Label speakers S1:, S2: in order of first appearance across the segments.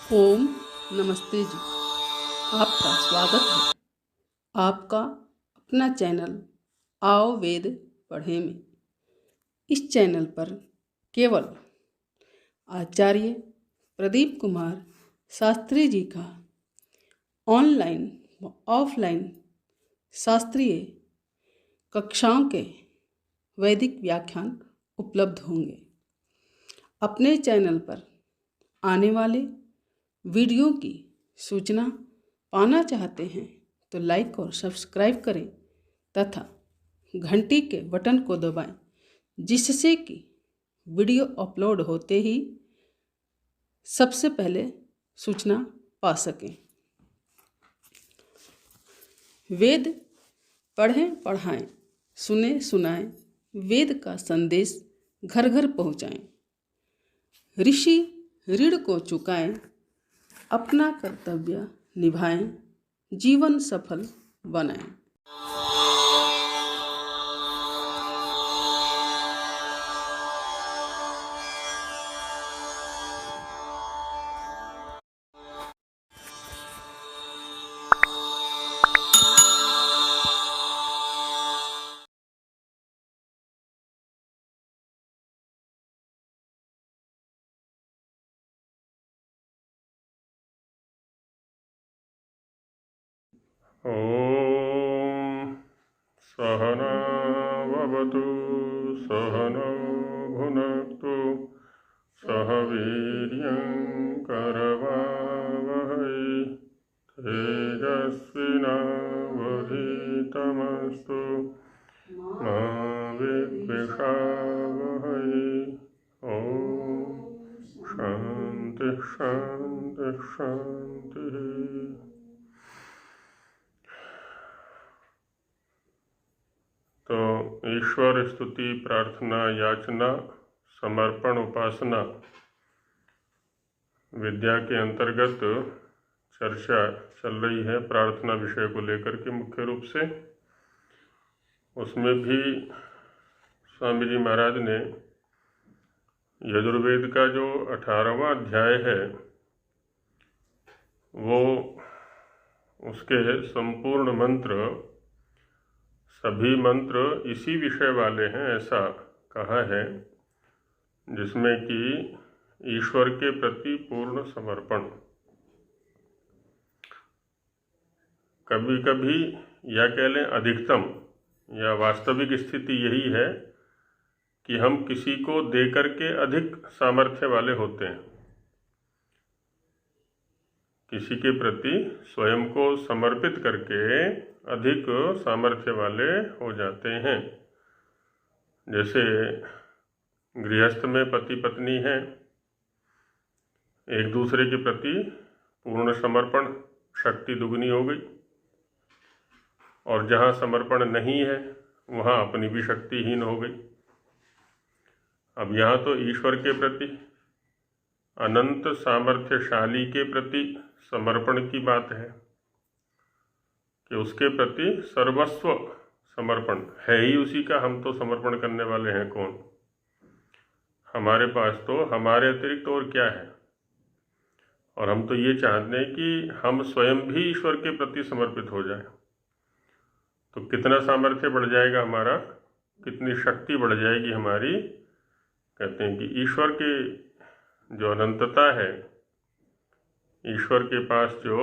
S1: ओम नमस्ते जी। आपका स्वागत है आपका अपना चैनल आओ वेद पढ़े में। इस चैनल पर केवल आचार्य प्रदीप कुमार शास्त्री जी का ऑनलाइन व ऑफलाइन शास्त्रीय कक्षाओं के वैदिक व्याख्यान उपलब्ध होंगे। अपने चैनल पर आने वाले वीडियो की सूचना पाना चाहते हैं तो लाइक और सब्सक्राइब करें तथा घंटी के बटन को दबाएं, जिससे कि वीडियो अपलोड होते ही सबसे पहले सूचना पा सकें। वेद पढ़ें पढ़ाएं, सुने सुनाएं, वेद का संदेश घर घर पहुँचाएं। ऋषि ऋण को चुकाएं, अपना कर्तव्य निभाएं, जीवन सफल बनाएं।
S2: ॐ सहना भवतु सहनौ भुनक्तु सह वीर्यं करवावहै तेजस्विनावधीतमस्तु मा विद्विषावहै। ॐ शान्ति शान्ति शान्तिः। तो ईश्वर स्तुति प्रार्थना याचना समर्पण उपासना विद्या के अंतर्गत चर्चा चल रही है प्रार्थना विषय को लेकर के मुख्य रूप से। उसमें भी स्वामी जी महाराज ने यजुर्वेद का जो 18वां अध्याय है वो उसके संपूर्ण मंत्र सभी मंत्र इसी विषय वाले हैं ऐसा कहा है, जिसमें कि ईश्वर के प्रति पूर्ण समर्पण। कभी कभी या कह लें अधिकतम या वास्तविक स्थिति यही है कि हम किसी को दे करके अधिक सामर्थ्य वाले होते हैं, किसी के प्रति स्वयं को समर्पित करके अधिक सामर्थ्य वाले हो जाते हैं। जैसे गृहस्थ में पति पत्नी हैं, एक दूसरे के प्रति पूर्ण समर्पण, शक्ति दुगनी हो गई। और जहाँ समर्पण नहीं है वहाँ अपनी भी शक्तिहीन हो गई। अब यहाँ तो ईश्वर के प्रति अनंत सामर्थ्यशाली के प्रति समर्पण की बात है कि उसके प्रति सर्वस्व समर्पण है ही उसी का। हम तो समर्पण करने वाले हैं कौन? हमारे पास तो हमारे अतिरिक्त और क्या है। और हम तो ये चाहते हैं कि हम स्वयं भी ईश्वर के प्रति समर्पित हो जाए, तो कितना सामर्थ्य बढ़ जाएगा हमारा, कितनी शक्ति बढ़ जाएगी हमारी। कहते हैं कि ईश्वर के जो अनंतता है, ईश्वर के पास जो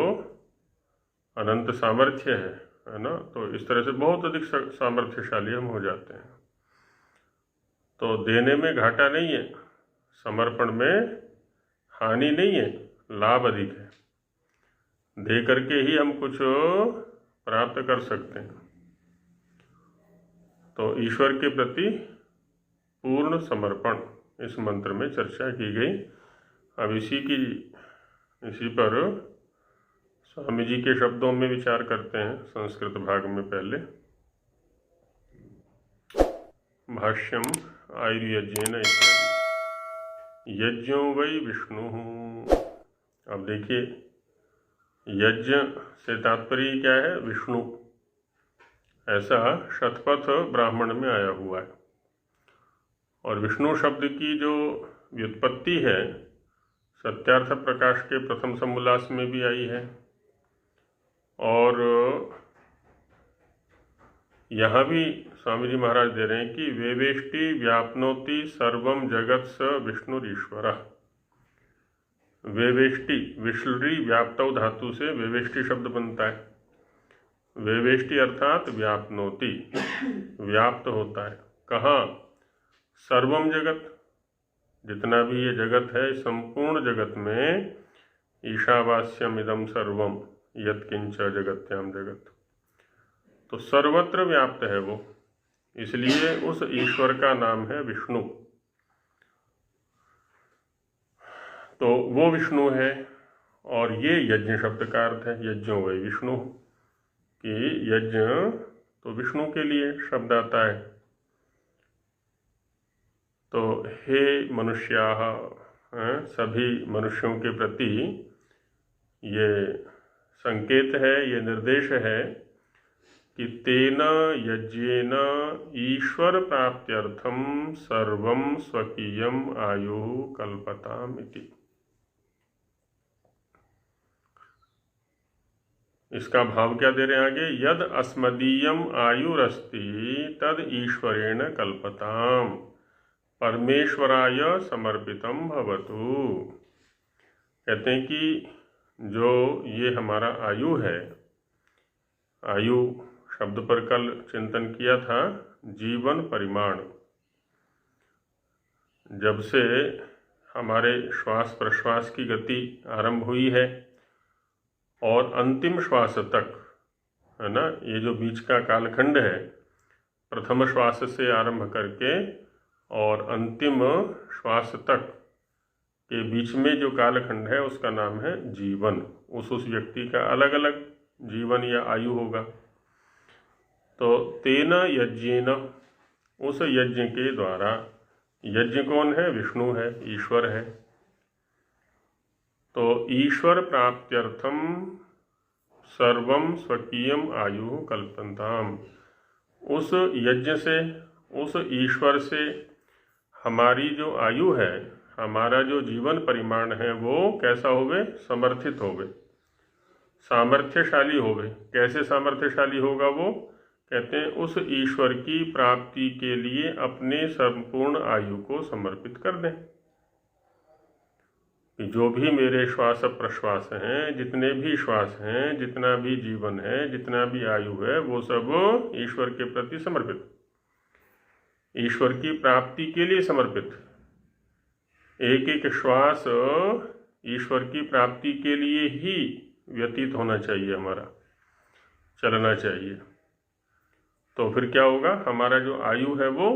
S2: अनंत सामर्थ्य है ना, तो इस तरह से बहुत अधिक सामर्थ्यशाली हम हो जाते हैं। तो देने में घाटा नहीं है, समर्पण में हानि नहीं है, लाभ अधिक है। दे करके ही हम कुछ प्राप्त कर सकते हैं। तो ईश्वर के प्रति पूर्ण समर्पण इस मंत्र में चर्चा की गई। अब इसी पर स्वामी जी के शब्दों में विचार करते हैं संस्कृत भाग में। पहले भाष्यम आयुर्यज्ञेन इत्यादि। यज्ञो वै विष्णु। अब देखिए, यज्ञ से तात्पर्य क्या है? विष्णु। ऐसा शतपथ ब्राह्मण में आया हुआ है। और विष्णु शब्द की जो व्युत्पत्ति है सत्यार्थ प्रकाश के प्रथम समोल्लास में भी आई है। और यहाँ भी स्वामी जी महाराज दे रहे हैं कि वेवेष्टि व्याप्नोति सर्वम जगत स विष्णुरीश्वरः। वेवेष्टि विश्लरी व्याप्तौ धातु से वेवेष्टि शब्द बनता है। वेवेष्टि अर्थात व्याप्नोति, व्याप्त होता है। कहाँ? सर्वम जगत, जितना भी ये जगत है, संपूर्ण जगत में ईशावास्यम इदम सर्वम यत्किंच जगत्याम जगत, तो सर्वत्र व्याप्त है वो, इसलिए उस ईश्वर का नाम है विष्णु। तो वो विष्णु है। और ये यज्ञ शब्द का अर्थ है, यज्ञो वै विष्णु, कि यज्ञ तो विष्णु के लिए शब्द आता है। तो हे मनुष्याः, सभी मनुष्यों के प्रति ये संकेत है, ये निर्देश है कि तेन यज्ञेन ईश्वर प्राप्त्यर्थम सर्वं स्वकीयम आयुः कल्पताम इति। इसका भाव क्या दे रहे हैं आगे? यद अस्मदीयम आयुरस्ति तद ईश्वरेण कल्पताम परमेश्वराय समर्पितम भवतु। कहते हैं कि जो ये हमारा आयु है, आयु शब्द पर कल चिंतन किया था, जीवन परिमाण, जब से हमारे श्वास प्रश्वास की गति आरंभ हुई है और अंतिम श्वास तक, है ना, ये जो बीच का कालखंड है, प्रथम श्वास से आरंभ करके और अंतिम श्वास तक के बीच में जो कालखंड है उसका नाम है जीवन। उस व्यक्ति का अलग अलग जीवन या आयु होगा। तो तेन यज्ञेन, उस यज्ञ के द्वारा, यज्ञ कौन है? विष्णु है, ईश्वर है। तो ईश्वर प्राप्त्यर्थम सर्वम स्वकीयम आयु कल्पन्ताम, उस यज्ञ से, उस ईश्वर से हमारी जो आयु है, हमारा जो जीवन परिमाण है, वो कैसा होवे? समर्थित होवे, सामर्थ्यशाली होवे। कैसे सामर्थ्यशाली होगा वो? कहते हैं उस ईश्वर की प्राप्ति के लिए अपने संपूर्ण आयु को समर्पित कर दें। कि जो भी मेरे श्वास प्रश्वास हैं, जितने भी श्वास हैं, जितना भी जीवन है, जितना भी आयु है, वो सब ईश्वर के प्रति समर्पित, ईश्वर की प्राप्ति के लिए समर्पित। एक एक श्वास ईश्वर की प्राप्ति के लिए ही व्यतीत होना चाहिए, हमारा चलना चाहिए। तो फिर क्या होगा? हमारा जो आयु है वो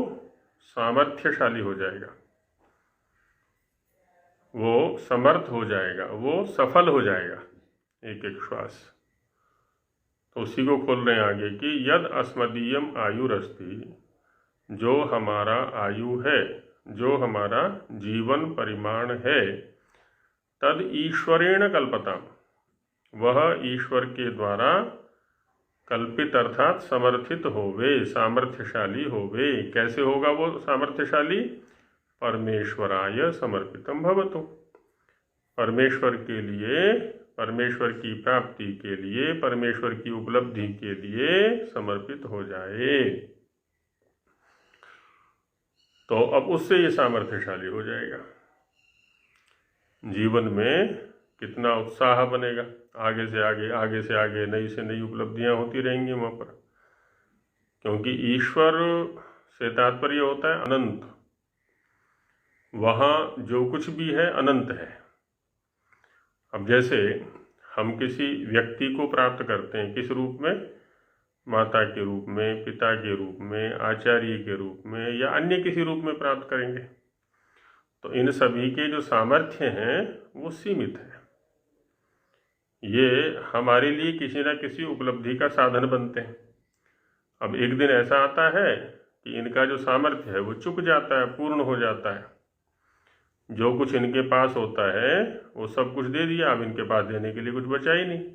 S2: सामर्थ्यशाली हो जाएगा, वो समर्थ हो जाएगा, वो सफल हो जाएगा एक एक श्वास। तो उसी को खोल रहे हैं आगे कि यद अस्मदीयम आयुरस्ति, जो हमारा आयु है, जो हमारा जीवन परिमाण है, तद ईश्वरेण कल्पताम, वह ईश्वर के द्वारा कल्पित अर्थात समर्थित होवे, सामर्थ्यशाली होवे। कैसे होगा वो सामर्थ्यशाली? परमेश्वराय समर्पितम भवतु, परमेश्वर के लिए, परमेश्वर की प्राप्ति के लिए, परमेश्वर की उपलब्धि के लिए समर्पित हो जाए। तो अब उससे ये सामर्थ्यशाली हो जाएगा। जीवन में कितना उत्साह बनेगा, आगे से आगे, आगे से आगे नई से नई उपलब्धियां होती रहेंगी वहाँ पर। क्योंकि ईश्वर से तात्पर्य होता है अनंत, वहाँ जो कुछ भी है अनंत है। अब जैसे हम किसी व्यक्ति को प्राप्त करते हैं, किस रूप में? माता के रूप में, पिता के रूप में, आचार्य के रूप में, या अन्य किसी रूप में प्राप्त करेंगे। तो इन सभी के जो सामर्थ्य हैं वो सीमित है। ये हमारे लिए किसी न किसी उपलब्धि का साधन बनते हैं। अब एक दिन ऐसा आता है कि इनका जो सामर्थ्य है वो चुक जाता है, पूर्ण हो जाता है। जो कुछ इनके पास होता है वो सब कुछ दे दिया, अब इनके पास देने के लिए कुछ बचा ही नहीं।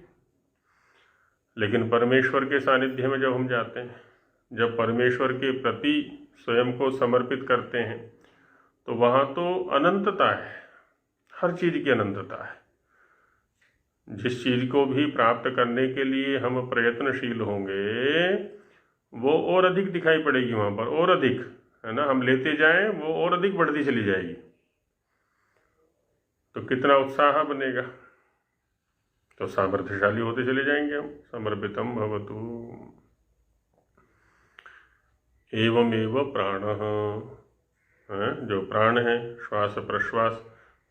S2: लेकिन परमेश्वर के सानिध्य में जब हम जाते हैं, जब परमेश्वर के प्रति स्वयं को समर्पित करते हैं, तो वहाँ तो अनंतता है, हर चीज़ की अनंतता है। जिस चीज़ को भी प्राप्त करने के लिए हम प्रयत्नशील होंगे वो और अधिक दिखाई पड़ेगी वहाँ पर, और अधिक, है ना। हम लेते जाएं वो और अधिक बढ़ती चली जाएगी, तो कितना उत्साह बनेगा, तो सामर्थ्यशाली होते चले जाएंगे हम। समर्पितम भवतु एवमेव प्राणः, जो प्राण है, श्वास प्रश्वास,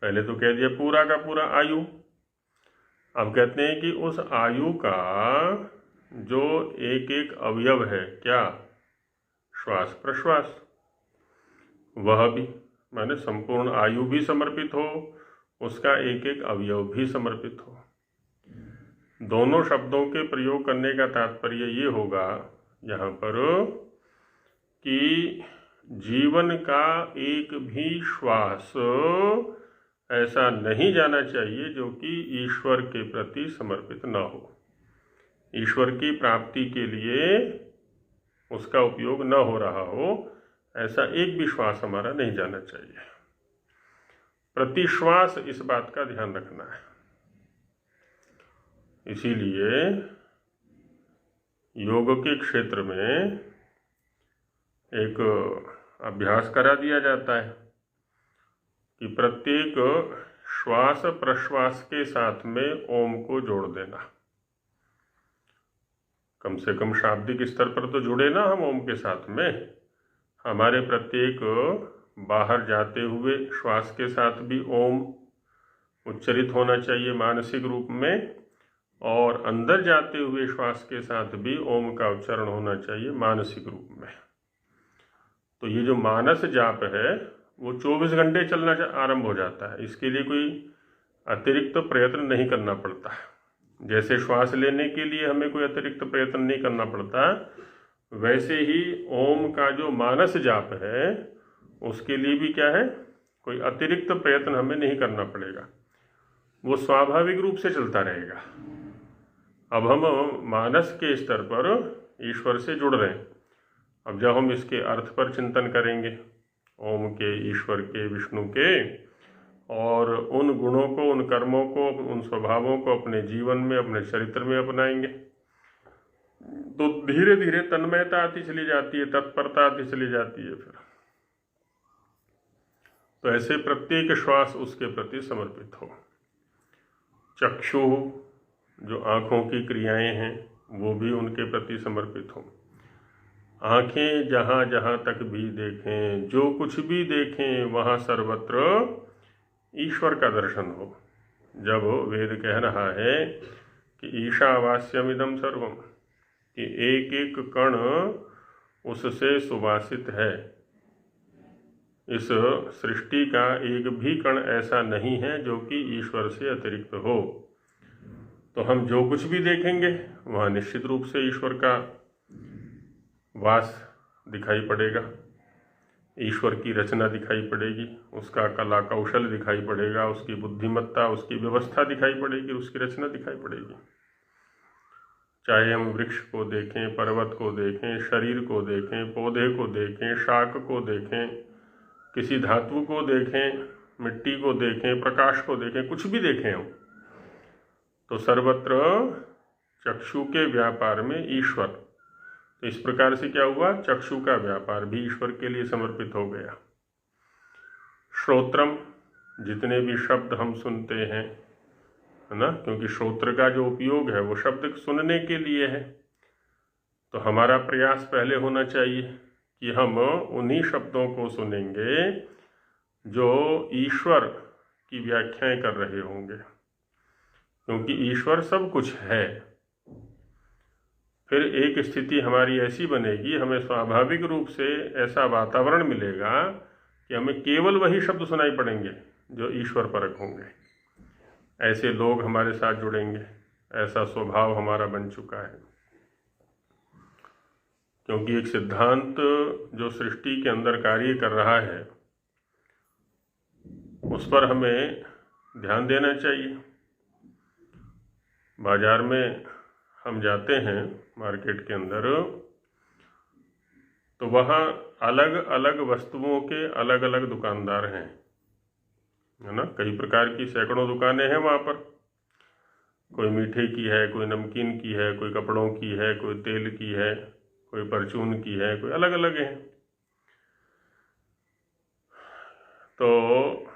S2: पहले तो कह दिया पूरा का पूरा आयु। अब कहते हैं कि उस आयु का जो एक एक अवयव है, क्या, श्वास प्रश्वास, वह भी, माने संपूर्ण आयु भी समर्पित हो, उसका एक एक अवयव भी समर्पित हो। दोनों शब्दों के प्रयोग करने का तात्पर्य ये होगा यहाँ पर कि जीवन का एक भी श्वास ऐसा नहीं जाना चाहिए जो कि ईश्वर के प्रति समर्पित न हो। ईश्वर की प्राप्ति के लिए उसका उपयोग न हो रहा हो, ऐसा एक भी श्वास हमारा नहीं जाना चाहिए। प्रतिश्वास इस बात का ध्यान रखना है। इसीलिए योग के क्षेत्र में एक अभ्यास करा दिया जाता है कि प्रत्येक श्वास प्रश्वास के साथ में ओम को जोड़ देना। कम से कम शाब्दिक स्तर पर तो जुड़े ना हम ओम के साथ में। हमारे प्रत्येक बाहर जाते हुए श्वास के साथ भी ओम उच्चरित होना चाहिए मानसिक रूप में, और अंदर जाते हुए श्वास के साथ भी ओम का उच्चारण होना चाहिए मानसिक रूप में। तो ये जो मानस जाप है वो 24 घंटे चलना आरंभ हो जाता है। इसके लिए कोई अतिरिक्त प्रयत्न नहीं करना पड़ता। जैसे श्वास लेने के लिए हमें कोई अतिरिक्त प्रयत्न नहीं करना पड़ता, वैसे ही ओम का जो मानस जाप है उसके लिए भी क्या है, कोई अतिरिक्त प्रयत्न हमें नहीं करना पड़ेगा, वो स्वाभाविक रूप से चलता रहेगा। अब हम मानस के स्तर पर ईश्वर से जुड़ रहे हैं। अब जब हम इसके अर्थ पर चिंतन करेंगे, ओम के, ईश्वर के, विष्णु के, और उन गुणों को, उन कर्मों को, उन स्वभावों को अपने जीवन में, अपने चरित्र में अपनाएंगे, तो धीरे धीरे तन्मयता आती चली जाती है, तत्परता आती चली जाती है। फिर तो ऐसे प्रत्येक श्वास उसके प्रति समर्पित हो। चक्षु, जो आँखों की क्रियाएं हैं, वो भी उनके प्रति समर्पित हो। आँखें जहाँ जहाँ तक भी देखें, जो कुछ भी देखें, वहाँ सर्वत्र ईश्वर का दर्शन हो। जब वेद कह रहा है कि ईशावास्यमिदं सर्वम, कि एक एक कण उससे सुवासित है, इस सृष्टि का एक भी कण ऐसा नहीं है जो कि ईश्वर से अतिरिक्त हो, तो हम जो कुछ भी देखेंगे वहाँ निश्चित रूप से ईश्वर का वास दिखाई पड़ेगा, ईश्वर की रचना दिखाई पड़ेगी, उसका कला कौशल दिखाई पड़ेगा, उसकी बुद्धिमत्ता, उसकी व्यवस्था दिखाई पड़ेगी, उसकी रचना दिखाई पड़ेगी। चाहे हम वृक्ष को देखें, पर्वत को देखें, शरीर को देखें, पौधे को देखें, शाक को देखें, किसी धातु को देखें, मिट्टी को देखें, प्रकाश को देखें, कुछ भी देखें हम, तो सर्वत्र चक्षु के व्यापार में ईश्वर। तो इस प्रकार से क्या हुआ, चक्षु का व्यापार भी ईश्वर के लिए समर्पित हो गया। श्रोत्रम, जितने भी शब्द हम सुनते हैं, है ना, क्योंकि श्रोत्र का जो उपयोग है वो शब्द सुनने के लिए है, तो हमारा प्रयास पहले होना चाहिए कि हम उन्हीं शब्दों को सुनेंगे जो ईश्वर की व्याख्याएं कर रहे होंगे, क्योंकि ईश्वर सब कुछ है। फिर एक स्थिति हमारी ऐसी बनेगी, हमें स्वाभाविक रूप से ऐसा वातावरण मिलेगा कि हमें केवल वही शब्द सुनाई पड़ेंगे जो ईश्वर परक होंगे। ऐसे लोग हमारे साथ जुड़ेंगे, ऐसा स्वभाव हमारा बन चुका है। क्योंकि एक सिद्धांत जो सृष्टि के अंदर कार्य कर रहा है उस पर हमें ध्यान देना चाहिए। बाजार में हम जाते हैं, मार्केट के अंदर, तो वहाँ अलग अलग वस्तुओं के अलग अलग दुकानदार हैं। है ना। कई प्रकार की सैकड़ों दुकानें हैं वहाँ पर, कोई मीठे की है, कोई नमकीन की है, कोई कपड़ों की है, कोई तेल की है, कोई परचून की है, कोई अलग अलग हैं। तो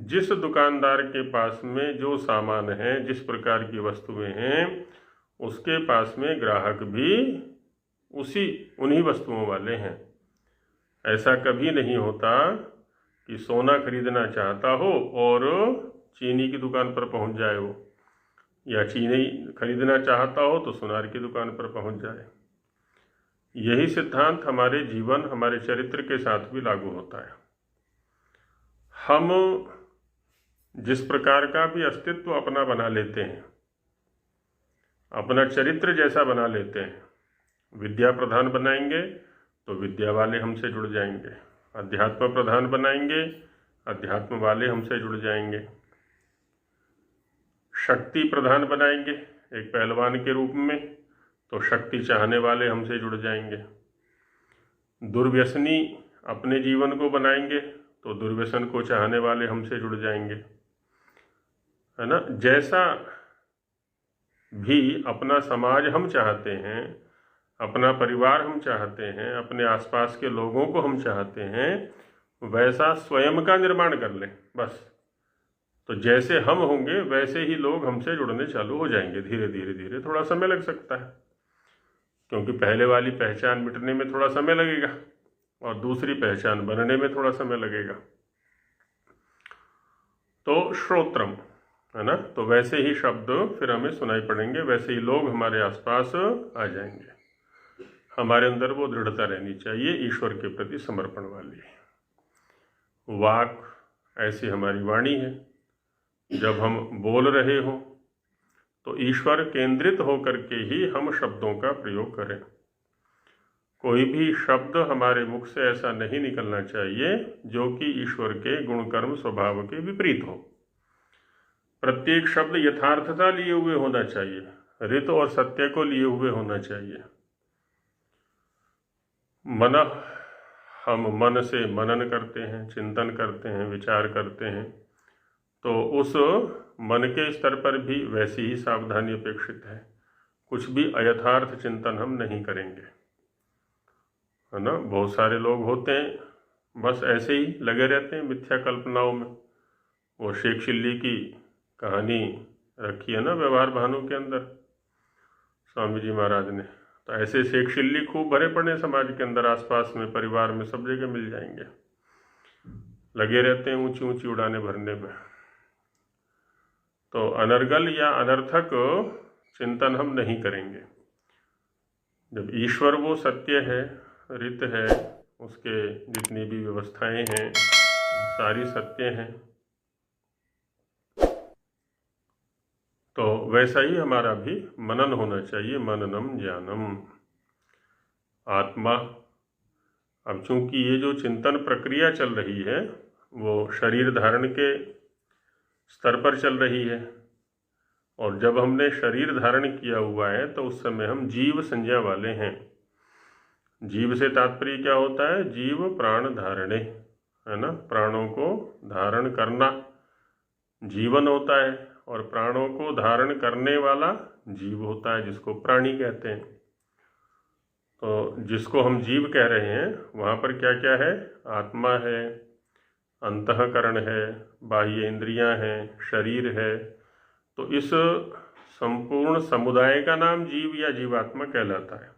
S2: जिस दुकानदार के पास में जो सामान है, जिस प्रकार की वस्तुएं हैं, उसके पास में ग्राहक भी उन्हीं वस्तुओं वाले हैं। ऐसा कभी नहीं होता कि सोना खरीदना चाहता हो और चीनी की दुकान पर पहुंच जाए हो, या चीनी खरीदना चाहता हो तो सुनार की दुकान पर पहुंच जाए। यही सिद्धांत हमारे जीवन, हमारे चरित्र के साथ भी लागू होता है। हम जिस प्रकार का भी अस्तित्व अपना बना लेते हैं, अपना चरित्र जैसा बना लेते हैं, विद्या प्रधान बनाएंगे तो विद्या वाले हमसे जुड़ जाएंगे, अध्यात्म प्रधान बनाएंगे, अध्यात्म वाले हमसे जुड़ जाएंगे, शक्ति प्रधान बनाएंगे एक पहलवान के रूप में तो शक्ति चाहने वाले हमसे जुड़ जाएंगे, दुर्व्यसनी अपने जीवन को बनाएंगे तो दुर्व्यसन को चाहने वाले हमसे जुड़ जाएंगे, है ना। जैसा भी अपना समाज हम चाहते हैं, अपना परिवार हम चाहते हैं, अपने आसपास के लोगों को हम चाहते हैं, वैसा स्वयं का निर्माण कर लें बस। तो जैसे हम होंगे वैसे ही लोग हमसे जुड़ने चालू हो जाएंगे। धीरे धीरे धीरे, थोड़ा समय लग सकता है, क्योंकि पहले वाली पहचान मिटने में थोड़ा समय लगेगा और दूसरी पहचान बनने में थोड़ा समय लगेगा। तो श्रोत्रम, है ना, तो वैसे ही शब्द फिर हमें सुनाई पड़ेंगे, वैसे ही लोग हमारे आसपास आ जाएंगे। हमारे अंदर वो दृढ़ता रहनी चाहिए ईश्वर के प्रति समर्पण वाली। वाक ऐसी हमारी वाणी है, जब हम बोल रहे हो तो ईश्वर केंद्रित होकर के ही हम शब्दों का प्रयोग करें। कोई भी शब्द हमारे मुख से ऐसा नहीं निकलना चाहिए जो कि ईश्वर के गुण कर्म स्वभाव के विपरीत हो। प्रत्येक शब्द यथार्थता लिए हुए होना चाहिए, ऋत और सत्य को लिए हुए होना चाहिए। हम मन से मनन करते हैं, चिंतन करते हैं, विचार करते हैं, तो उस मन के स्तर पर भी वैसी ही सावधानी अपेक्षित है। कुछ भी अयथार्थ चिंतन हम नहीं करेंगे, है ना। बहुत सारे लोग होते हैं बस ऐसे ही लगे रहते हैं मिथ्या कल्पनाओं में। वो शेख चिल्ली की कहानी रखी है ना व्यवहार भानु के अंदर स्वामी जी महाराज ने। तो ऐसे शेख चिल्ली खूब भरे पड़े समाज के अंदर, आसपास में, परिवार में, सब जगह मिल जाएंगे, लगे रहते हैं ऊंची ऊंची उड़ाने भरने में। तो अनर्गल या अनर्थक चिंतन हम नहीं करेंगे। जब ईश्वर वो सत्य है, रित है, उसके जितनी भी व्यवस्थाएं हैं सारी सत्य हैं, तो वैसा ही हमारा भी मनन होना चाहिए। मननम ज्ञानम आत्मा। अब चूंकि ये जो चिंतन प्रक्रिया चल रही है वो शरीर धारण के स्तर पर चल रही है, और जब हमने शरीर धारण किया हुआ है तो उस समय हम जीव संज्ञा वाले हैं। जीव से तात्पर्य क्या होता है? जीव प्राण धारणे, है ना। प्राणों को धारण करना जीवन होता है, और प्राणों को धारण करने वाला जीव होता है, जिसको प्राणी कहते हैं। तो जिसको हम जीव कह रहे हैं वहाँ पर क्या क्या है? आत्मा है, अंतःकरण है, बाह्य इंद्रियां हैं, शरीर है। तो इस संपूर्ण समुदाय का नाम जीव या जीवात्मा कहलाता है,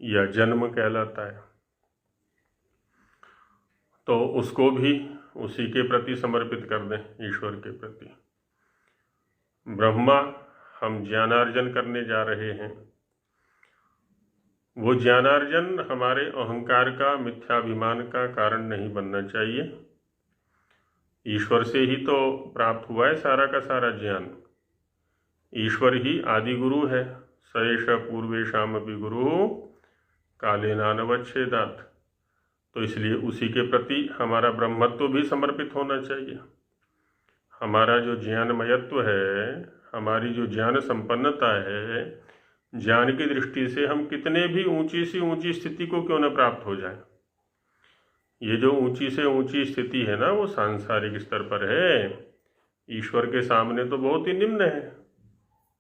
S2: या जन्म कहलाता है। तो उसको भी उसी के प्रति समर्पित कर दें, ईश्वर के प्रति। ब्रह्मा हम ज्ञानार्जन करने जा रहे हैं, वो ज्ञानार्जन हमारे अहंकार का, मिथ्याभिमान का कारण नहीं बनना चाहिए। ईश्वर से ही तो प्राप्त हुआ है सारा का सारा ज्ञान। ईश्वर ही आदि गुरु है। सएष पूर्वेशामपि गुरु कालेनानवच्छेदात्। तो इसलिए उसी के प्रति हमारा ब्रह्मत्व भी समर्पित होना चाहिए। हमारा जो ज्ञानमयत्व है, हमारी जो ज्ञान संपन्नता है, ज्ञान की दृष्टि से हम कितने भी ऊंची सी ऊंची स्थिति को क्यों न प्राप्त हो जाए, ये जो ऊंची से ऊंची स्थिति है ना, वो सांसारिक स्तर पर है। ईश्वर के सामने तो बहुत ही निम्न है,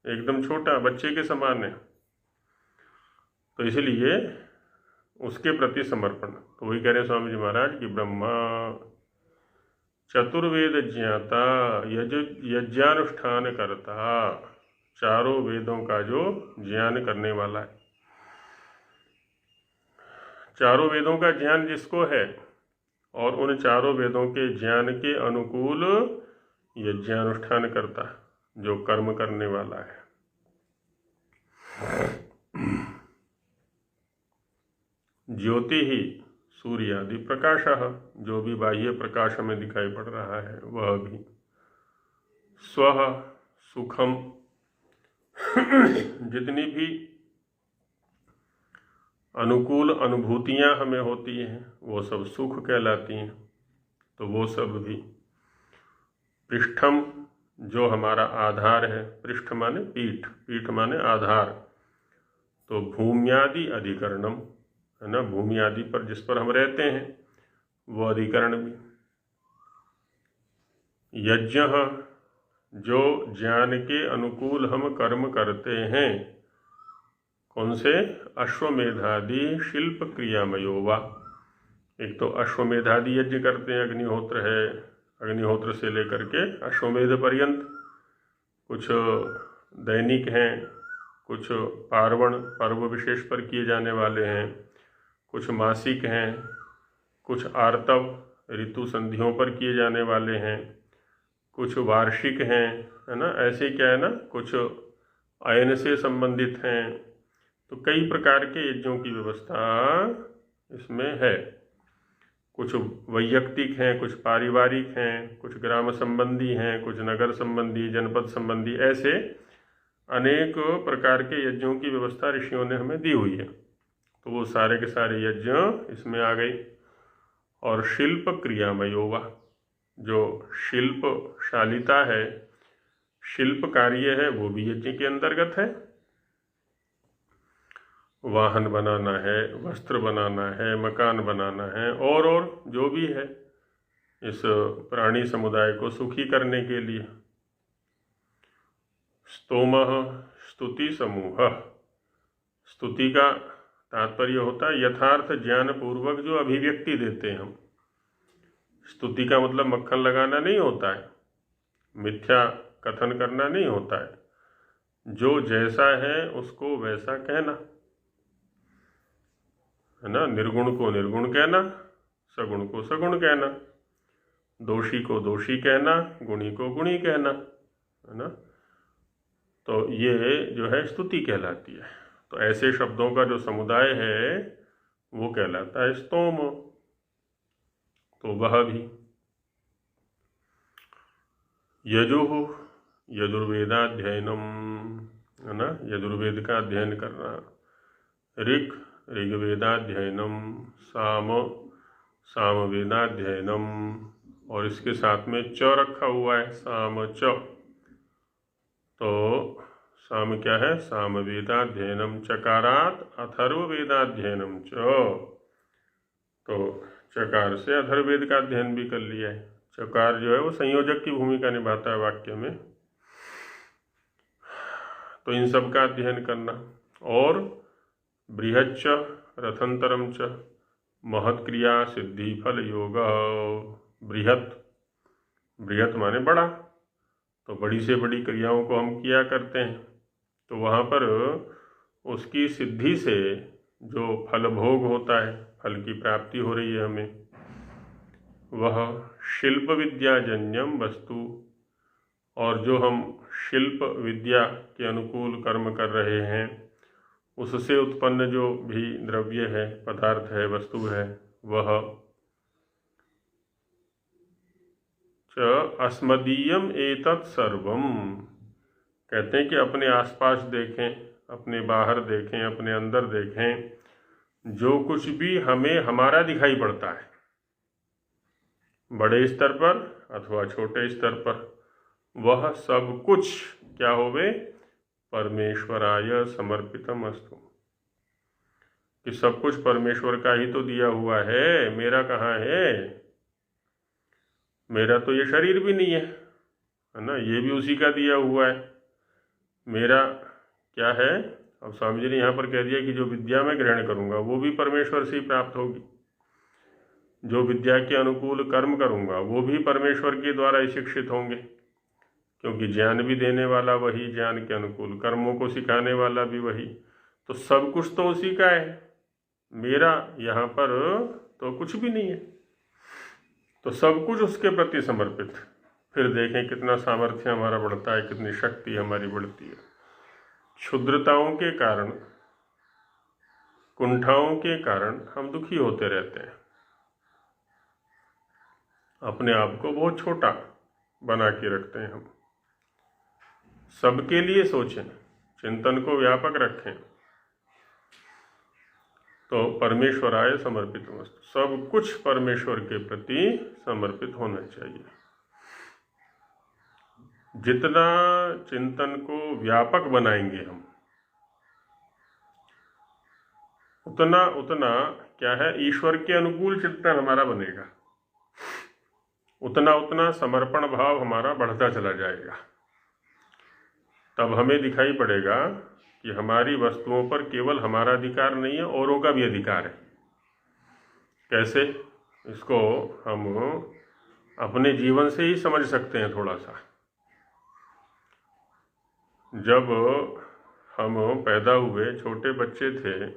S2: एकदम छोटा, बच्चे के समान है। तो इसलिए उसके प्रति समर्पण। तो वही कह रहे हैं स्वामी जी महाराज कि ब्रह्मा चतुर्वेद ज्ञाता, यज्ञानुष्ठान करता, चारों वेदों का जो ज्ञान करने वाला है। चारों वेदों का ज्ञान जिसको है और उन चारों वेदों के ज्ञान के अनुकूल यज्ञानुष्ठान करता, जो कर्म करने वाला है। ज्योति ही सूर्यादि प्रकाशः, जो भी बाह्य प्रकाश हमें दिखाई पड़ रहा है वह भी। स्वः सुखम, जितनी भी अनुकूल अनुभूतियां हमें होती हैं वो सब सुख कहलाती हैं, तो वो सब भी। पृष्ठम, जो हमारा आधार है, पृष्ठ माने पीठ, पीठ माने आधार, तो भूम्यादि अधिकरणम है ना, भूमि आदि पर जिस पर हम रहते हैं वो अधिकरण भी। यज्ञ, जो ज्ञान के अनुकूल हम कर्म करते हैं, कौन से? अश्वमेधादि शिल्प क्रियामयो वा। एक तो अश्वमेधादि यज्ञ करते हैं, अग्निहोत्र है, अग्निहोत्र से लेकर के अश्वमेध पर्यंत। कुछ दैनिक हैं, कुछ पार्वण पर्व विशेष पर किए जाने वाले हैं, कुछ मासिक हैं, कुछ आर्तव ऋतु संधियों पर किए जाने वाले हैं, कुछ वार्षिक हैं, है ना। ऐसे क्या है ना, कुछ अयन से संबंधित हैं। तो कई प्रकार के यज्ञों की व्यवस्था इसमें है। कुछ वैयक्तिक हैं, कुछ पारिवारिक हैं, कुछ ग्राम संबंधी हैं, कुछ नगर संबंधी, जनपद संबंधी, ऐसे अनेक प्रकार के यज्ञों की व्यवस्था ऋषियों ने हमें दी हुई है। तो वो सारे के सारे यज्ञ इसमें आ गई। और शिल्प क्रियामयोवा, जो शिल्पशालिता है, शिल्प कार्य है, वो भी यज्ञ के अंतर्गत है। वाहन बनाना है, वस्त्र बनाना है, मकान बनाना है, और जो भी है इस प्राणी समुदाय को सुखी करने के लिए। स्तोमः, स्तुति समूह। स्तुति का तात्पर्य होता है यथार्थ ज्ञान पूर्वक जो अभिव्यक्ति देते हैं हम। स्तुति का मतलब मक्खन लगाना नहीं होता है, मिथ्या कथन करना नहीं होता है, जो जैसा है उसको वैसा कहना, है ना। निर्गुण को निर्गुण कहना, सगुण को सगुण कहना, दोषी को दोषी कहना, गुणी को गुणी कहना, है ना। तो ये जो है स्तुति कहलाती है। तो ऐसे शब्दों का जो समुदाय है वो कहलाता है स्तोम। तो वह भी। यजुः, यजुर्वेदाध्ययनम, है ना, यजुर्वेद का अध्ययन करना। ऋक्, ऋग्वेदाध्ययनम। साम, सामवेदाध्ययनम, और इसके साथ में च रखा हुआ है, साम च। तो साम क्या है? सामवेदाध्ययनम। चकारात अथर्ववेदाध्ययनम च, तो चकार से अथर्ववेद का अध्ययन भी कर लिया है। चकार जो है वो संयोजक की भूमिका निभाता है वाक्य में, तो इन सब का अध्ययन करना। और बृहच्च रथंतरम च, महत् क्रिया सिद्धि फल योग। बृहत्, बृहत् माने बड़ा, तो बड़ी से बड़ी क्रियाओं को हम किया करते हैं, तो वहाँ पर उसकी सिद्धि से जो फल भोग होता है, फल की प्राप्ति हो रही है हमें, वह शिल्प विद्याजन्यम वस्तु। और जो हम शिल्प विद्या के अनुकूल कर्म कर रहे हैं उससे उत्पन्न जो भी द्रव्य है, पदार्थ है, वस्तु है, वह च अस्मदीयम एतत् सर्वम। कहते हैं कि अपने आसपास देखें, अपने बाहर देखें, अपने अंदर देखें, जो कुछ भी हमें हमारा दिखाई पड़ता है, बड़े स्तर पर अथवा छोटे स्तर पर, वह सब कुछ क्या होवे? परमेश्वराय समर्पितम अस्तु। कि सब कुछ परमेश्वर का ही तो दिया हुआ है, मेरा कहाँ है, मेरा तो ये शरीर भी नहीं है ना, ये भी उसी का दिया हुआ है, मेरा क्या है। अब स्वामी जी ने यहाँ पर कह दिया कि जो विद्या मैं ग्रहण करूँगा वो भी परमेश्वर से ही प्राप्त होगी, जो विद्या के अनुकूल कर्म करूँगा वो भी परमेश्वर के द्वारा ही शिक्षित होंगे, क्योंकि ज्ञान भी देने वाला वही, ज्ञान के अनुकूल कर्मों को सिखाने वाला भी वही, तो सब कुछ तो उसी का है, मेरा यहाँ पर तो कुछ भी नहीं है। तो सब कुछ उसके प्रति समर्पित। फिर देखें कितना सामर्थ्य हमारा बढ़ता है, कितनी शक्ति हमारी बढ़ती है। क्षुद्रताओं के कारण, कुंठाओं के कारण हम दुखी होते रहते हैं, अपने आप को बहुत छोटा बना के रखते हैं हम। सबके लिए सोचें, चिंतन को व्यापक रखें, तो परमेश्वराय समर्पित वस्तु, सब कुछ परमेश्वर के प्रति समर्पित होना चाहिए। जितना चिंतन को व्यापक बनाएंगे हम, उतना उतना क्या है, ईश्वर के अनुकूल चिंतन हमारा बनेगा, उतना उतना समर्पण भाव हमारा बढ़ता चला जाएगा। तब हमें दिखाई पड़ेगा कि हमारी वस्तुओं पर केवल हमारा अधिकार नहीं है, औरों का भी अधिकार है। कैसे? इसको हम अपने जीवन से ही समझ सकते हैं थोड़ा सा। जब हम पैदा हुए, छोटे बच्चे थे,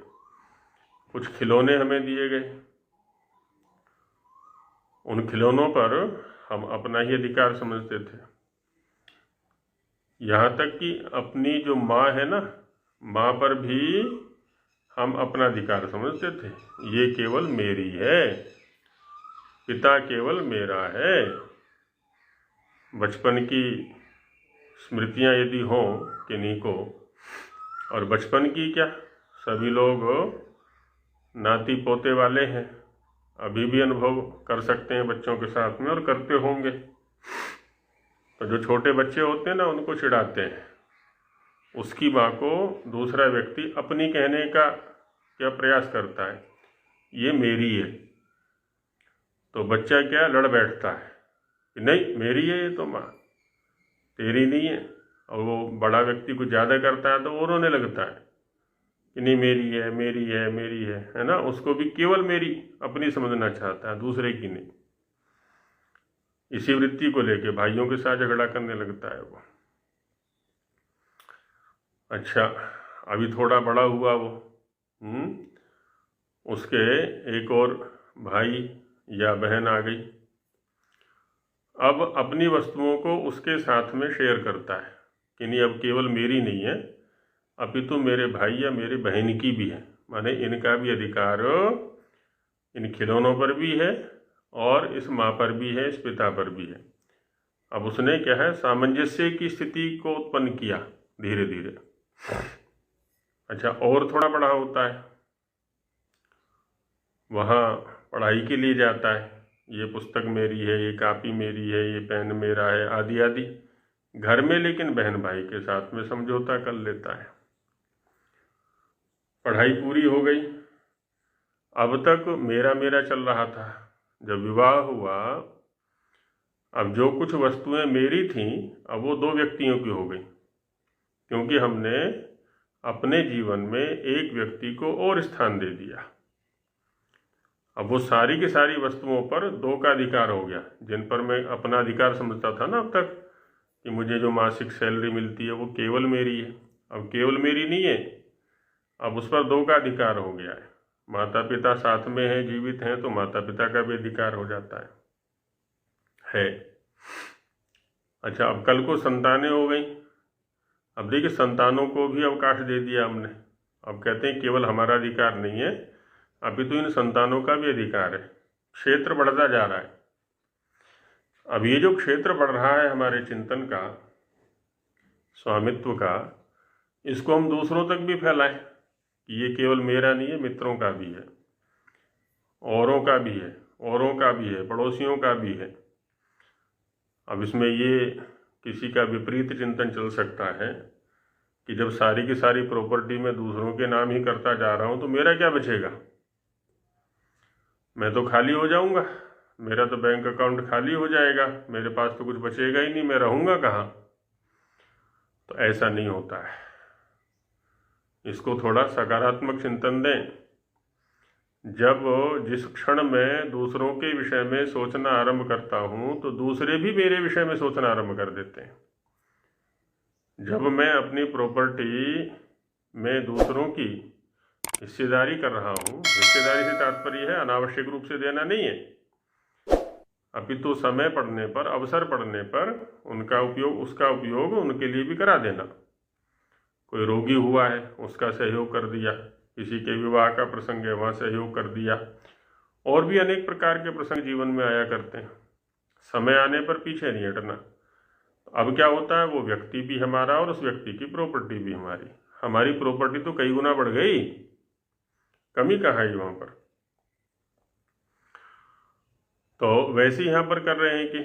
S2: कुछ खिलौने हमें दिए गए, उन खिलौनों पर हम अपना ही अधिकार समझते थे। यहाँ तक कि अपनी जो माँ है ना, माँ पर भी हम अपना अधिकार समझते थे, ये केवल मेरी है, पिता केवल मेरा है। बचपन की स्मृतियाँ यदि हों किन्हीं को, और बचपन की क्या, सभी लोग नाती पोते वाले हैं, अभी भी अनुभव कर सकते हैं बच्चों के साथ में, और करते होंगे। तो जो छोटे बच्चे होते हैं ना, उनको चिढ़ाते हैं, उसकी माँ को दूसरा व्यक्ति अपनी कहने का क्या प्रयास करता है, ये मेरी है, तो बच्चा क्या लड़ बैठता है कि नहीं मेरी है, ये तो माँ, तेरी नहीं है। और वो बड़ा व्यक्ति कुछ ज़्यादा करता है तो वो रोने लगता है कि नहीं मेरी है, मेरी है, मेरी है ना। उसको भी केवल मेरी अपनी समझना चाहता है, दूसरे की नहीं। इसी वृत्ति को लेके भाइयों के साथ झगड़ा करने लगता है वो। अच्छा, अभी थोड़ा बड़ा हुआ वो, उसके एक और भाई या बहन आ गई, अब अपनी वस्तुओं को उसके साथ में शेयर करता है कि नहीं अब केवल मेरी नहीं है, अभी तो मेरे भाई या मेरे बहन की भी है, माने इनका भी अधिकार इन खिलौनों पर भी है, और इस माँ पर भी है, इस पिता पर भी है। अब उसने क्या है, सामंजस्य की स्थिति को उत्पन्न किया धीरे धीरे। अच्छा, और थोड़ा बड़ा होता है, वहाँ पढ़ाई के लिए जाता है, ये पुस्तक मेरी है, ये कापी मेरी है, ये पेन मेरा है, आदि आदि। घर में लेकिन बहन भाई के साथ में समझौता कर लेता है। पढ़ाई पूरी हो गई, अब तक मेरा मेरा चल रहा था। जब विवाह हुआ, अब जो कुछ वस्तुएं मेरी थीं अब वो दो व्यक्तियों की हो गई, क्योंकि हमने अपने जीवन में एक व्यक्ति को और स्थान दे दिया। अब वो सारी की सारी वस्तुओं पर दो का अधिकार हो गया, जिन पर मैं अपना अधिकार समझता था ना अब तक कि मुझे जो मासिक सैलरी मिलती है वो केवल मेरी है, अब केवल मेरी नहीं है, अब उस पर दो का अधिकार हो गया है। माता पिता साथ में हैं, जीवित हैं, तो माता पिता का भी अधिकार हो जाता है। अच्छा, अब कल को संतानें हो गई, अब देखिए संतानों को भी अवकाश दे दिया हमने। अब कहते हैं केवल हमारा अधिकार नहीं है, अभी तो इन संतानों का भी अधिकार है। क्षेत्र बढ़ता जा रहा है। अब ये जो क्षेत्र बढ़ रहा है हमारे चिंतन का, स्वामित्व का, इसको हम दूसरों तक भी फैलाएं कि ये केवल मेरा नहीं है, मित्रों का भी है, औरों का भी है, औरों का भी है, पड़ोसियों का भी है। अब इसमें ये किसी का विपरीत चिंतन चल सकता है कि जब सारी की सारी प्रॉपर्टी मैं दूसरों के नाम ही करता जा रहा हूँ तो मेरा क्या बचेगा? मैं तो खाली हो जाऊंगा, मेरा तो बैंक अकाउंट खाली हो जाएगा, मेरे पास तो कुछ बचेगा ही नहीं, मैं रहूंगा कहाँ? तो ऐसा नहीं होता है। इसको थोड़ा सकारात्मक चिंतन दें। जब जिस क्षण मैं दूसरों के विषय में सोचना आरंभ करता हूँ तो दूसरे भी मेरे विषय में सोचना आरंभ कर देते हैं। जब मैं अपनी प्रॉपर्टी में दूसरों की हिस्सेदारी कर रहा हूँ, हिस्सेदारी से तात्पर्य है अनावश्यक रूप से देना नहीं है, अपितु समय पड़ने पर, अवसर पड़ने पर उसका उपयोग उनके लिए भी करा देना। कोई रोगी हुआ है, उसका सहयोग कर दिया, किसी के विवाह का प्रसंग है, वहाँ सहयोग कर दिया, और भी अनेक प्रकार के प्रसंग जीवन में आया करते हैं। समय आने पर पीछे नहीं हटना। अब क्या होता है, वो व्यक्ति भी हमारा और उस व्यक्ति की प्रॉपर्टी भी हमारी प्रॉपर्टी तो कई गुना बढ़ गई, कमी कहाँ है वहाँ पर। तो वैसे यहाँ पर कर रहे हैं कि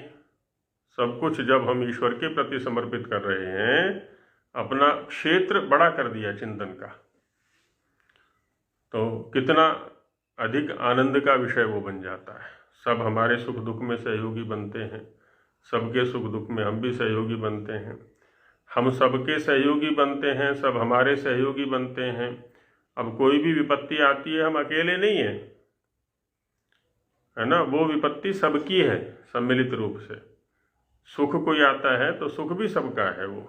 S2: सब कुछ जब हम ईश्वर के प्रति समर्पित कर रहे हैं, अपना क्षेत्र बड़ा कर दिया चिंतन का, तो कितना अधिक आनंद का विषय वो बन जाता है। सब हमारे सुख दुख में सहयोगी बनते हैं, सबके सुख दुख में हम भी सहयोगी बनते हैं, हम सबके सहयोगी बनते हैं, सब हमारे सहयोगी बनते हैं। अब कोई भी विपत्ति आती है, हम अकेले नहीं हैं, है ना, वो विपत्ति सबकी है सम्मिलित रूप से। सुख कोई आता है तो सुख भी सबका है वो।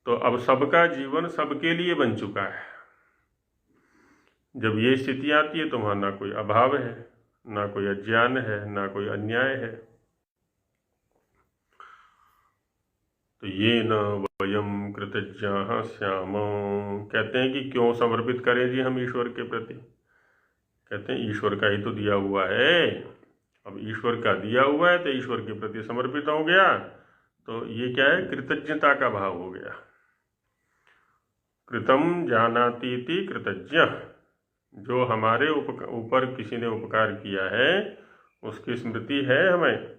S2: तो अब सबका जीवन सबके लिए बन चुका है। जब ये स्थिति आती है तो वहाँ ना कोई अभाव है, ना कोई अज्ञान है, ना कोई अन्याय है। तो ये न वयम कृतज्ञाः स्याम, कहते हैं कि क्यों समर्पित करें जी हम ईश्वर के प्रति? कहते हैं ईश्वर का ही तो दिया हुआ है। अब ईश्वर का दिया हुआ है तो ईश्वर के प्रति समर्पित हो गया, तो ये क्या है, कृतज्ञता का भाव हो गया। कृतम जानातीति कृतज्ञ, जो हमारे ऊपर किसी ने उपकार किया है उसकी स्मृति है हमें।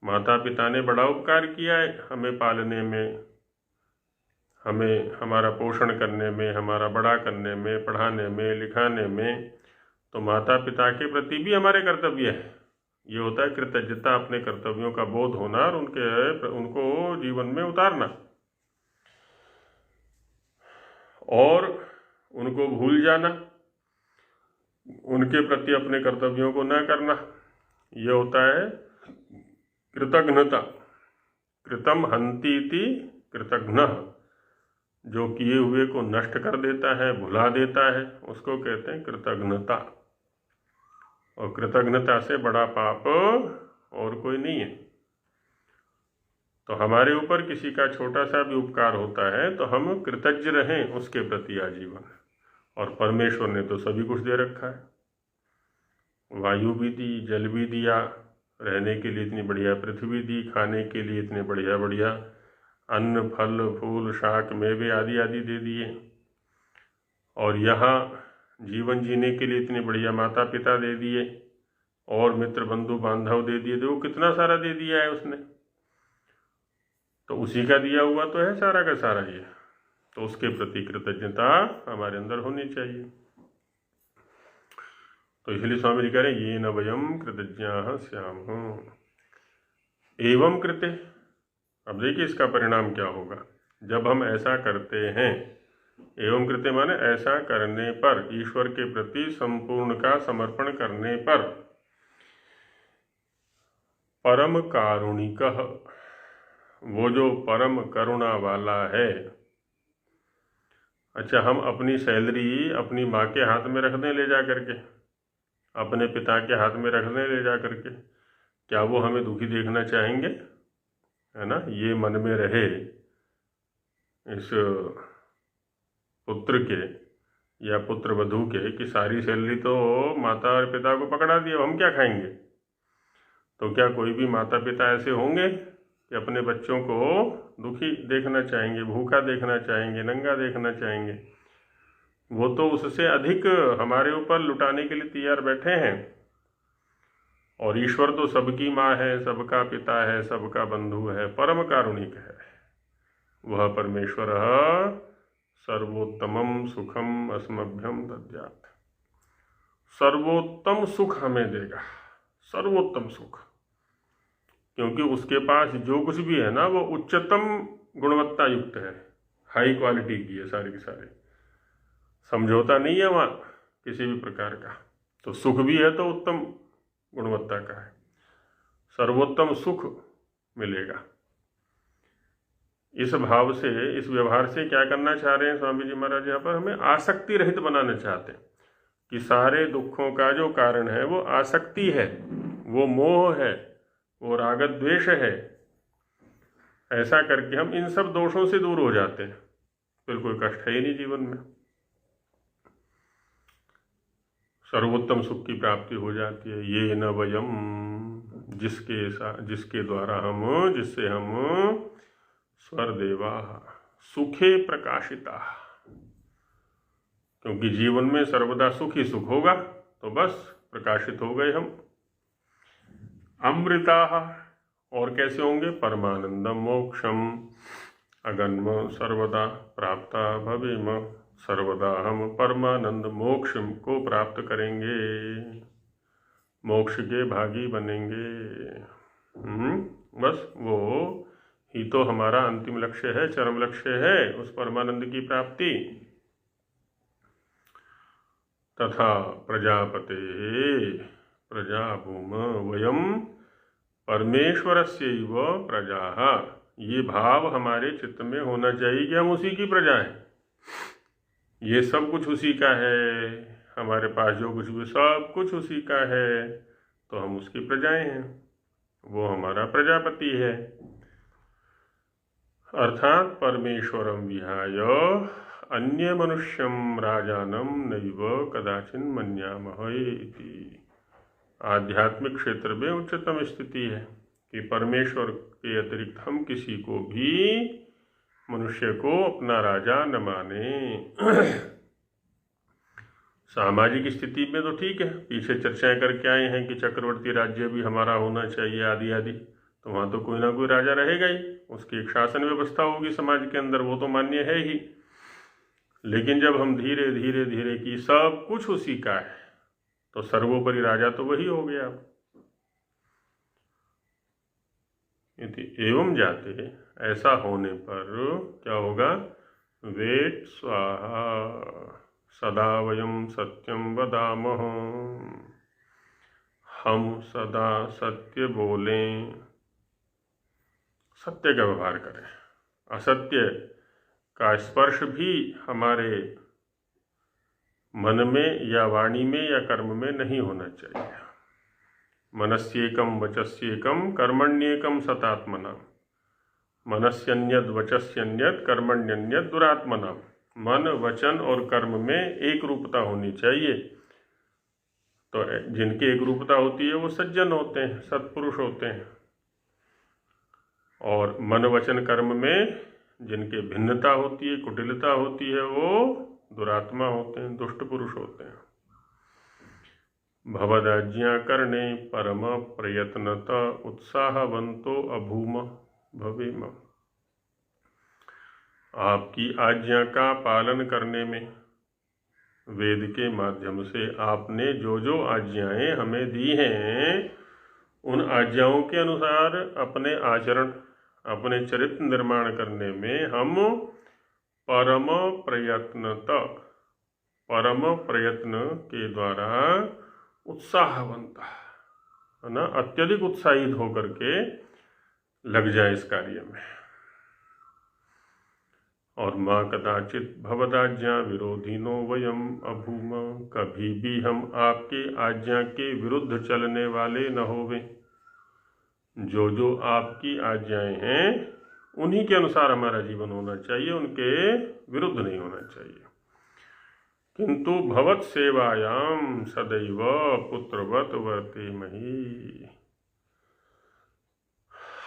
S2: माता पिता ने बड़ा उपकार किया है हमें पालने में, हमें हमारा पोषण करने में, हमारा बड़ा करने में, पढ़ाने में, लिखाने में। तो माता पिता के प्रति भी हमारे कर्तव्य है। ये होता है कृतज्ञता, अपने कर्तव्यों का बोध होना और उनको जीवन में उतारना, और उनको भूल जाना, उनके प्रति अपने कर्तव्यों को न करना, ये होता है कृतघ्नता। कृतम हन्तीति कृतघ्न, जो किए हुए को नष्ट कर देता है, भुला देता है, उसको कहते हैं कृतघ्नता। और कृतघ्नता से बड़ा पाप और कोई नहीं है। तो हमारे ऊपर किसी का छोटा सा भी उपकार होता है तो हम कृतज्ञ रहें उसके प्रति आजीवन। और परमेश्वर ने तो सभी कुछ दे रखा है, वायु भी दी, जल भी दिया, रहने के लिए इतनी बढ़िया पृथ्वी दी, खाने के लिए इतने बढ़िया बढ़िया अन्न, फल, फूल, शाक, मेवे आदि आदि दे दिए, और यहाँ जीवन जीने के लिए इतने बढ़िया माता पिता दे दिए, और मित्र बंधु बांधव दे दिए। देखो कितना सारा दे दिया है उसने, तो उसी का दिया हुआ तो है सारा का सारा ये। तो उसके प्रति कृतज्ञता हमारे अंदर होनी चाहिए। तो इसलिए स्वामी जी कह रहे हैं ये न वयम कृतज्ञाः स्याम एवं कृते। अब देखिए इसका परिणाम क्या होगा जब हम ऐसा करते हैं। एवं कृते माने ऐसा करने पर, ईश्वर के प्रति संपूर्ण का समर्पण करने पर। परम कारुणिकः, वो जो परम करुणा वाला है। अच्छा, हम अपनी सैलरी अपनी माँ के हाथ में रख दें ले जा करके, अपने पिता के हाथ में रख दें ले जा करके, क्या वो हमें दुखी देखना चाहेंगे? है ना, ये मन में रहे इस पुत्र के या पुत्र वधू के कि सारी सैलरी तो माता और पिता को पकड़ा दी, अब हम क्या खाएंगे? तो क्या कोई भी माता पिता ऐसे होंगे कि अपने बच्चों को दुखी देखना चाहेंगे, भूखा देखना चाहेंगे, नंगा देखना चाहेंगे? वो तो उससे अधिक हमारे ऊपर लुटाने के लिए तैयार बैठे हैं। और ईश्वर तो सबकी माँ है, सबका पिता है, सबका बंधु है, परम कारुणिक है। वह परमेश्वरः सर्वोत्तमं सुखम अस्मभ्यम दद्यात्। सर्वोत्तम सुख हमें देगा, सर्वोत्तम सुख, क्योंकि उसके पास जो कुछ भी है ना वो उच्चतम गुणवत्ता युक्त है, हाई क्वालिटी की है सारी की सारी, समझौता नहीं है वहाँ किसी भी प्रकार का। तो सुख भी है तो उत्तम गुणवत्ता का है, सर्वोत्तम सुख मिलेगा। इस भाव से, इस व्यवहार से क्या करना चाह रहे हैं स्वामी जी महाराज यहाँ पर? हमें आसक्ति रहित बनाना चाहते हैं कि सारे दुखों का जो कारण है वो आसक्ति है, वो मोह है, वो राग द्वेष है। ऐसा करके हम इन सब दोषों से दूर हो जाते हैं, फिर कोई कष्ट है ही नहीं जीवन में, सर्वोत्तम सुख की प्राप्ति हो जाती है। ये न वयम, जिसके द्वारा हम, जिससे हम स्वर्देवा सुखे प्रकाशिता, क्योंकि जीवन में सर्वदा सुख ही सुख होगा तो बस प्रकाशित हो गए हम। अमृता, और कैसे होंगे? परमानंदम मोक्षम अगन्म सर्वदा प्राप्ता भवेम, सर्वदा हम परमानंद मोक्ष को प्राप्त करेंगे, मोक्ष के भागी बनेंगे। बस वो ही तो हमारा अंतिम लक्ष्य है, चरम लक्ष्य है, उस परमानंद की प्राप्ति। तथा प्रजापते प्रजाभूम वयम परमेश्वरस्यैव प्रजाः, ये भाव हमारे चित्त में होना चाहिए कि हम उसी की प्रजा हैं, ये सब कुछ उसी का है, हमारे पास जो कुछ भी सब कुछ उसी का है, तो हम उसकी प्रजाएं हैं, वो हमारा प्रजापति है। अर्थात परमेश्वरम विहाय अन्य मनुष्यम राजानम नैव कदाचिन मन्यामहे इति। आध्यात्मिक क्षेत्र में उच्चतम स्थिति है कि परमेश्वर के अतिरिक्त हम किसी को भी, मनुष्य को अपना राजा न माने। सामाजिक स्थिति में तो ठीक है, पीछे चर्चाएं करके आए हैं कि चक्रवर्ती राज्य भी हमारा होना चाहिए आदि आदि, तो वहाँ तो कोई ना कोई राजा रहेगा ही, उसकी एक शासन व्यवस्था होगी समाज के अंदर, वो तो मान्य है ही। लेकिन जब हम धीरे धीरे धीरे कि सब कुछ उसी का है, तो सर्वोपरि राजा तो वही हो गया। एवं जाते, ऐसा होने पर क्या होगा? वेट स्वाहा सदा वयम सत्यम वदामः, हम सदा सत्य बोलें, सत्य का व्यवहार करें, असत्य का स्पर्श भी हमारे मन में या वाणी में या कर्म में नहीं होना चाहिए। मनस्येकम वचस्येकम कर्मण्येकम सतात्मना, मनस्यन्यद वचस्यन्यद कर्मण्यन्यद दुरात्मना। मन, वचन और कर्म में एक रूपता होनी चाहिए। तो जिनकी एक रूपता होती है वो सज्जन होते हैं, सत्पुरुष होते हैं, और मन वचन कर्म में जिनके भिन्नता होती है, कुटिलता होती है, वो दुरात्मा होते हैं, दुष्ट पुरुष होते हैं। भवदाज्ञा करने परम प्रयत्नता उत्साहवंतो अभूम भवेम। आपकी आज्ञा का पालन करने में, वेद के माध्यम से आपने जो जो आज्ञाएं हमें दी हैं, उन आज्ञाओं के अनुसार अपने आचरण, अपने चरित्र निर्माण करने में हम परम प्रयत्न के द्वारा उत्साहवंत, है ना, अत्यधिक उत्साहित होकर के लग जाए इस कार्य में। और माँ कदाचित भवदाज्ञा विरोधिनो वयम अभूम, कभी भी हम आपके आज्ञा के विरुद्ध चलने वाले न होवे। जो जो आपकी आज्ञाएं हैं उन्हीं के अनुसार हमारा जीवन होना चाहिए, उनके विरुद्ध नहीं होना चाहिए। किंतु भवत सेवायाम सदैव पुत्रवत वर्तेमहि,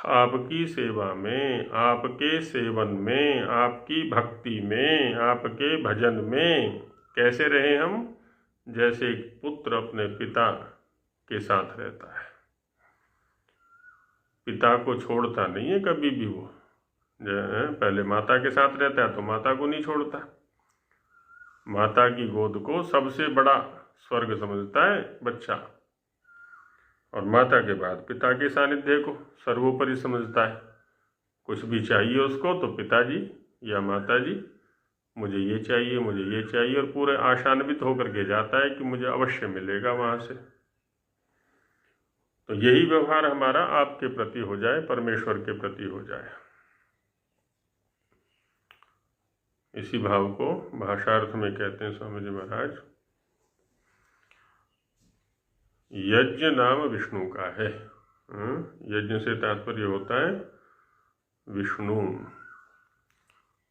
S2: आपकी सेवा में, आपके सेवन में, आपकी भक्ति में, आपके भजन में कैसे रहे हम? जैसे एक पुत्र अपने पिता के साथ रहता है, पिता को छोड़ता नहीं है कभी भी वो, पहले माता के साथ रहता है तो माता को नहीं छोड़ता, माता की गोद को सबसे बड़ा स्वर्ग समझता है बच्चा, और माता के बाद पिता के सानिध्य को सर्वोपरि समझता है। कुछ भी चाहिए उसको तो पिताजी या माताजी मुझे ये चाहिए, मुझे ये चाहिए, और पूरे आशान्वित होकर के जाता है कि मुझे अवश्य मिलेगा वहाँ से। तो यही व्यवहार हमारा आपके प्रति हो जाए, परमेश्वर के प्रति हो जाए। इसी भाव को भाषार्थ में कहते हैं स्वामी जी महाराज, यज्ञ नाम विष्णु का है। यज्ञ से तात्पर्य होता है विष्णु।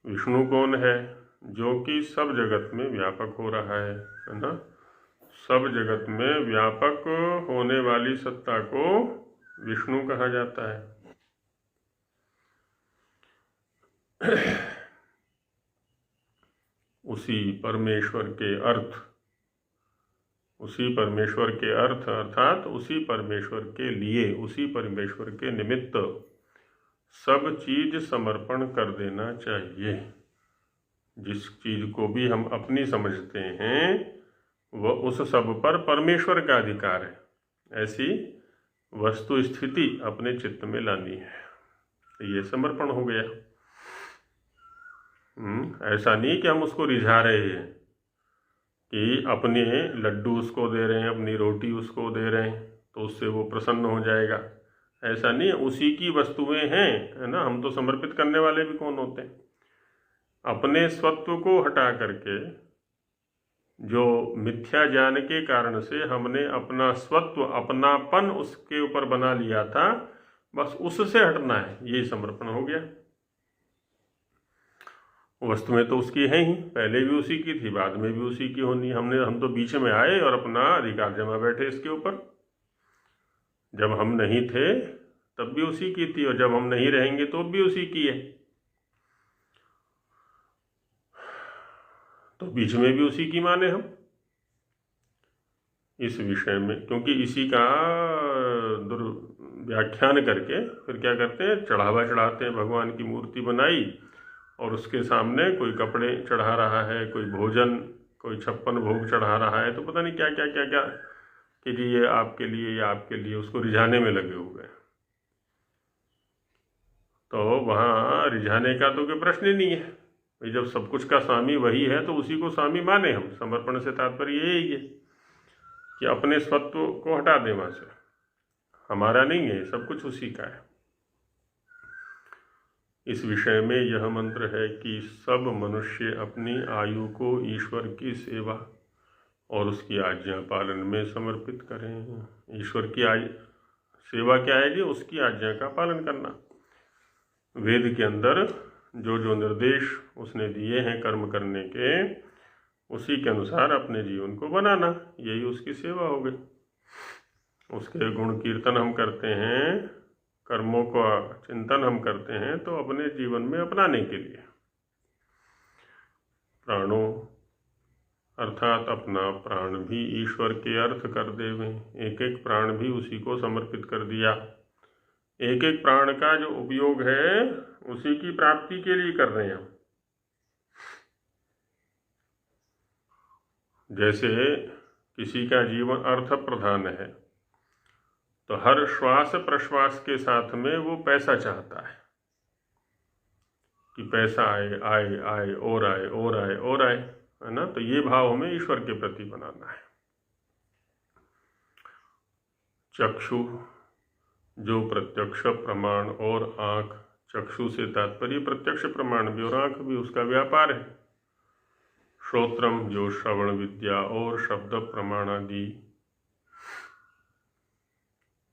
S2: विष्णु कौन है? जो कि सब जगत में व्यापक हो रहा है ना। सब जगत में व्यापक होने वाली सत्ता को विष्णु कहा जाता है। उसी परमेश्वर के अर्थ, उसी परमेश्वर के अर्थ अर्थात उसी परमेश्वर के लिए, उसी परमेश्वर के निमित्त सब चीज समर्पण कर देना चाहिए। जिस चीज को भी हम अपनी समझते हैं वह उस सब पर परमेश्वर का अधिकार है, ऐसी वस्तु स्थिति अपने चित्त में लानी है। ये समर्पण हो गया। ऐसा नहीं कि हम उसको रिझा रहे हैं कि अपने लड्डू उसको दे रहे हैं, अपनी रोटी उसको दे रहे हैं तो उससे वो प्रसन्न हो जाएगा। ऐसा नहीं है, उसी की वस्तुएं हैं, है ना। हम तो समर्पित करने वाले भी कौन होते हैं? अपने स्वत्व को हटा करके जो मिथ्या ज्ञान के कारण से हमने अपना स्वत्व, अपनापन उसके ऊपर बना लिया था, बस उससे हटना है, यही समर्पण हो गया। वस्तुएं तो उसकी हैं ही, पहले भी उसी की थी, बाद में भी उसी की होनी। हम तो बीच में आए और अपना अधिकार जमा बैठे इसके ऊपर। जब हम नहीं थे तब भी उसी की थी, और जब हम नहीं रहेंगे तो भी उसी की है। तो बीच में भी उसी की माने हम इस विषय में, क्योंकि इसी का दुर्व्याख्यान करके फिर क्या करते हैं, चढ़ावा चढ़ाते हैं। भगवान की मूर्ति बनाई और उसके सामने कोई कपड़े चढ़ा रहा है, कोई भोजन, कोई 56 भोग चढ़ा रहा है, तो पता नहीं क्या क्या क्या क्या कि जी ये आपके लिए, ये आपके लिए, उसको रिझाने में लगे हुए हैं। तो वहाँ रिझाने का तो कोई प्रश्न ही नहीं है भाई। जब सब कुछ का स्वामी वही है तो उसी को स्वामी माने हम। समर्पण से तात्पर्य यही है कि अपने स्वत्व को हटा दें वहाँ से, हमारा नहीं है, सब कुछ उसी का है। इस विषय में यह मंत्र है कि सब मनुष्य अपनी आयु को ईश्वर की सेवा और उसकी आज्ञा पालन में समर्पित करें। ईश्वर की सेवा क्या है जी? उसकी आज्ञा का पालन करना। वेद के अंदर जो जो निर्देश उसने दिए हैं कर्म करने के, उसी के अनुसार अपने जीवन को बनाना, यही उसकी सेवा हो गई। उसके गुण कीर्तन हम करते हैं, कर्मों का चिंतन हम करते हैं तो अपने जीवन में अपनाने के लिए। प्राणों अर्थात अपना प्राण भी ईश्वर के अर्थ कर देवें। एक एक प्राण भी उसी को समर्पित कर दिया। एक एक प्राण का जो उपयोग है उसी की प्राप्ति के लिए कर रहे हैं हम। जैसे किसी का जीवन अर्थ प्रधान है तो हर श्वास प्रश्वास के साथ में वो पैसा चाहता है कि पैसा आए आए आए और आए और आए और आए, है ना। तो ये भाव हमें ईश्वर के प्रति बनाना है। चक्षु जो प्रत्यक्ष प्रमाण, और आँख, चक्षु से तात्पर्य प्रत्यक्ष प्रमाण भी और आँख भी उसका व्यापार है। श्रोत्रम जो श्रवण विद्या और शब्द प्रमाण आदि,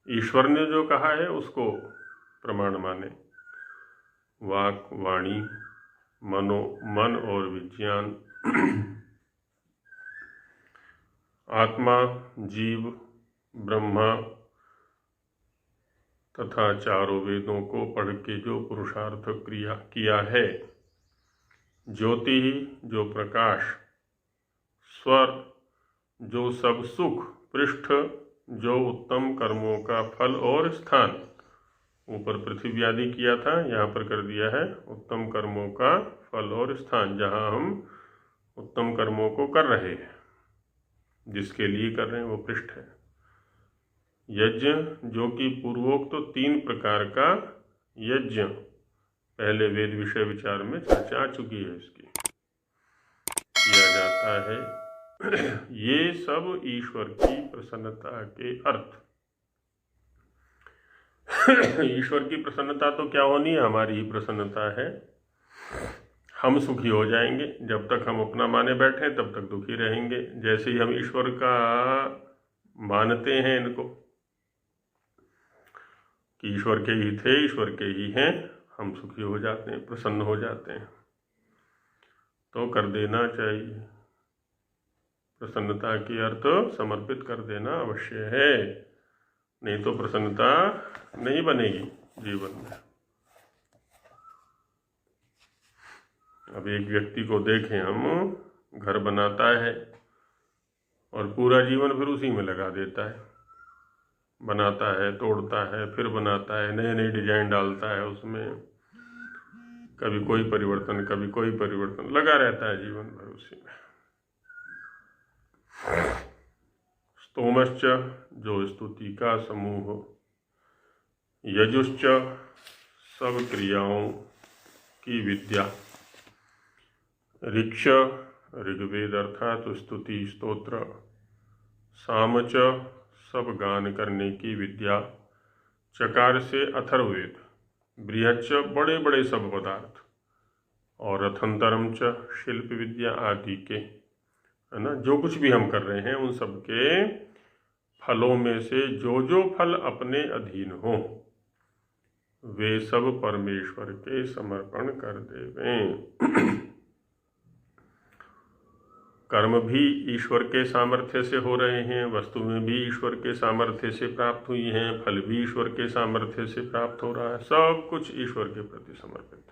S2: ईश्वर ने जो कहा है उसको प्रमाण माने। वाक, वाणी, मन और विज्ञान, आत्मा, जीव, ब्रह्मा तथा चारों वेदों को पढ़ के जो पुरुषार्थ किया है, ज्योति जो प्रकाश, स्वर जो सब सुख, पृष्ठ जो उत्तम कर्मों का फल और स्थान, ऊपर पृथ्वी आदि किया था, यहाँ पर कर दिया है उत्तम कर्मों का फल और स्थान, जहाँ हम उत्तम कर्मों को कर रहे हैं, जिसके लिए कर रहे हैं वो पृष्ठ है। यज्ञ, जो कि पूर्वोक्त तो 3 प्रकार का यज्ञ पहले वेद विषय विचार में चर्चा आ चुकी है, इसकी किया जाता है। ये सब ईश्वर की प्रसन्नता के अर्थ। ईश्वर की प्रसन्नता तो क्या होनी है, हमारी ही प्रसन्नता है। हम सुखी हो जाएंगे, जब तक हम अपना माने बैठे तब तक दुखी रहेंगे। जैसे ही हम ईश्वर का मानते हैं इनको कि ईश्वर के ही थे, ईश्वर के ही हैं, हम सुखी हो जाते हैं, प्रसन्न हो जाते हैं। तो कर देना चाहिए, प्रसन्नता की अर्थ समर्पित कर देना अवश्य है, नहीं तो प्रसन्नता नहीं बनेगी जीवन में। अब एक व्यक्ति को देखें हम, घर बनाता है और पूरा जीवन फिर उसी में लगा देता है, बनाता है, तोड़ता है, फिर बनाता है, नए नए डिजाइन डालता है उसमें, कभी कोई परिवर्तन कभी कोई परिवर्तन, लगा रहता है जीवन भर उसी में। स्तोमश्च, जो स्तुति का समूह, यजुश्च, सब क्रियाओं की विद्या, ऋक्ष, ऋग्वेद अर्थात स्तुति स्तोत्र, सामच, सब गान करने की विद्या, चकार से अथर्ववेद, बृहच्च, बड़े बड़े सब पदार्थ, और रथंतरम च, शिल्प विद्या आदि के, है ना, जो कुछ भी हम कर रहे हैं उन सब के फलों में से जो जो फल अपने अधीन हो वे सब परमेश्वर के समर्पण कर देवें। कर्म भी ईश्वर के सामर्थ्य से हो रहे हैं, वस्तुएं भी ईश्वर के सामर्थ्य से प्राप्त हुई हैं, फल भी ईश्वर के सामर्थ्य से प्राप्त हो रहा है, सब कुछ ईश्वर के प्रति समर्पित।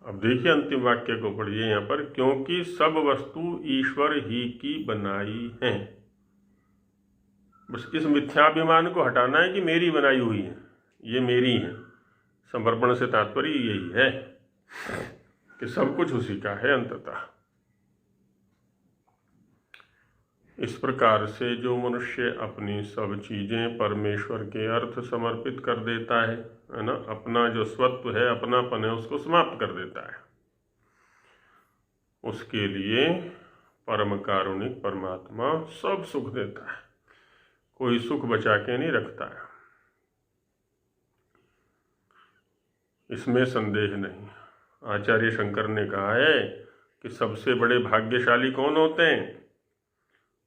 S2: अब देखिए अंतिम वाक्य को पढ़िए यहाँ पर, क्योंकि सब वस्तु ईश्वर ही की बनाई है। बस इस मिथ्याभिमान को हटाना है कि मेरी बनाई हुई है, ये मेरी है। समर्पण से तात्पर्य यही है कि सब कुछ उसी का है अंततः। इस प्रकार से जो मनुष्य अपनी सब चीजें परमेश्वर के अर्थ समर्पित कर देता है ना, अपना जो स्वत्व है, अपनापन है, उसको समाप्त कर देता है, उसके लिए परम कारुणिक परमात्मा सब सुख देता है, कोई सुख बचा के नहीं रखता है, इसमें संदेह नहीं। आचार्य शंकर ने कहा है कि सबसे बड़े भाग्यशाली कौन होते हैं,